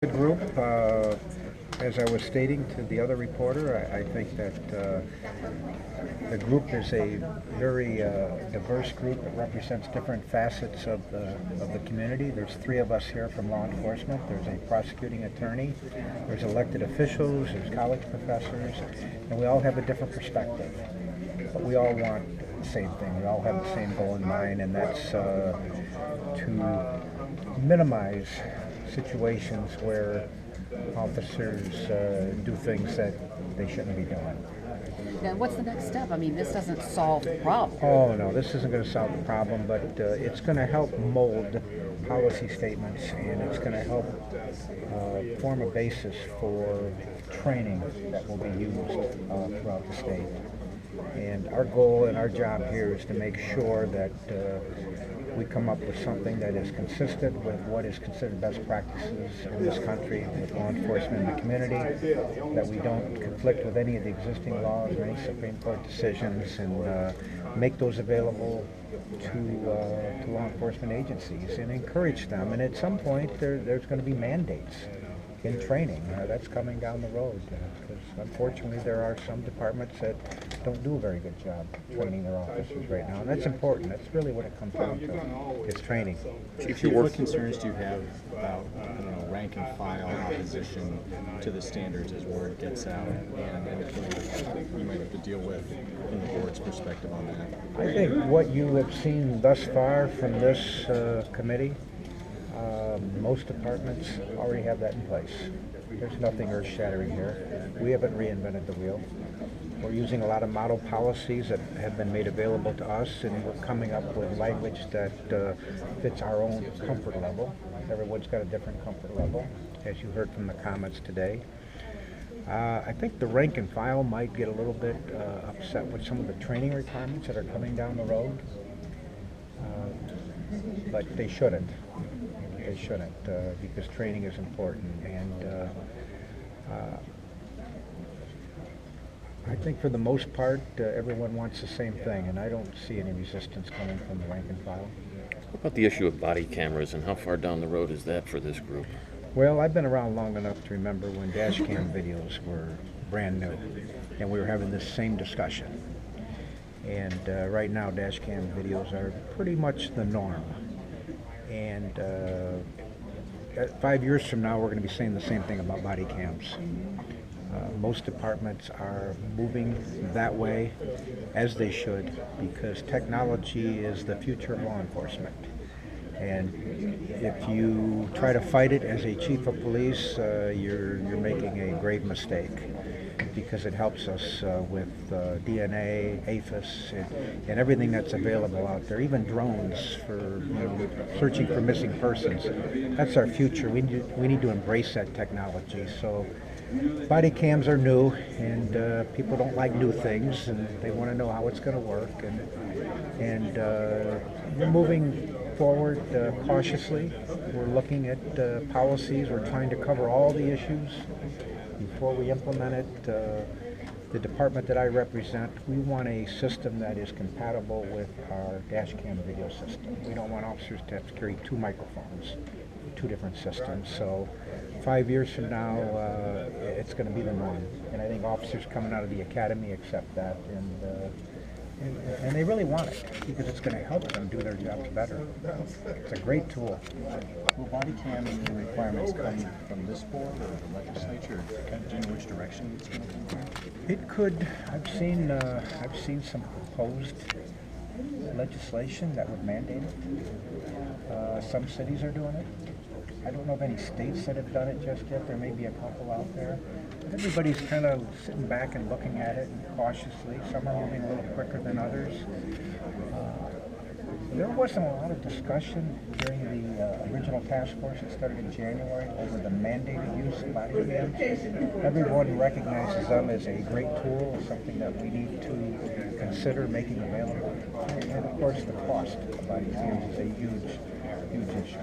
Good group. As I was stating to the other reporter, I think that the group is a very diverse group. It represents different facets of the community. There's three of us here from law enforcement. There's a prosecuting attorney, there's elected officials, there's college professors, and we all have a different perspective. But we all want the same thing. We all have the same goal in mind, and that's to minimize situations where officers do things that they shouldn't be doing. Now, what's the next step? I mean, this doesn't solve the problem. Oh no, this isn't going to solve the problem, but it's going to help mold policy statements, and it's going to help form a basis for training that will be used throughout the state. And our goal and our job here is to make sure that we come up with something that is consistent with what is considered best practices in this country with law enforcement in the community, that we don't conflict with any of the existing laws or any Supreme Court decisions, and make those available to law enforcement agencies and encourage them. And at some point there's going to be mandates in training. That's coming down the road, because unfortunately there are some departments that don't do a very good job training their officers right now, and that's important. That's really what it comes down to, is training. Chief, what concerns do you have about rank and file opposition to the standards as word gets out, and anything you might have to deal with from the board's perspective on that? I think what you have seen thus far from this committee, most departments already have that in place. There's nothing earth-shattering here. We haven't reinvented the wheel. We're using a lot of model policies that have been made available to us, and we're coming up with language that fits our own comfort level. Everyone's got a different comfort level, as you heard from the comments today. I think the rank and file might get a little bit upset with some of the training requirements that are coming down the road, but they shouldn't. They shouldn't, because training is important, and I think for the most part everyone wants the same thing, and I don't see any resistance coming from the rank and file. What about the issue of body cameras, and how far down the road is that for this group? Well, I've been around long enough to remember when dash cam videos were brand new, and we were having this same discussion. And right now dash cam videos are pretty much the norm. And 5 years from now, we're going to be saying the same thing about body cams. Most departments are moving that way, as they should, because technology is the future of law enforcement. And if you try to fight it as a chief of police, you're making a grave mistake, because it helps us with DNA, APHIS, and everything that's available out there, even drones for searching for missing persons. That's our future. We need to embrace that technology. So body cams are new, and people don't like new things, and they want to know how it's going to work. And we're moving forward cautiously. We're looking at policies. We're trying to cover all the issues before we implement it. The department that I represent, we want a system that is compatible with our dash cam video system. We don't want officers to have to carry two microphones, two different systems. So 5 years from now, it's going to be the norm. And I think officers coming out of the academy accept that, and they really want it, because it's going to help them do their jobs better. It's a great tool. Will body cam requirements come from this board or the legislature? Do you know which direction it's going to come from? It could. I've seen some proposed legislation that would mandate it. Some cities are doing it. I don't know of any states that have done it just yet. There may be a couple out there. But everybody's kind of sitting back and looking at it cautiously. Some are moving a little quicker than others. There wasn't a lot of discussion during the original task force that started in January over the mandated use of body cams. Everyone recognizes them as a great tool, something that we need to consider making available. And of course, the cost of body cams is a huge issue.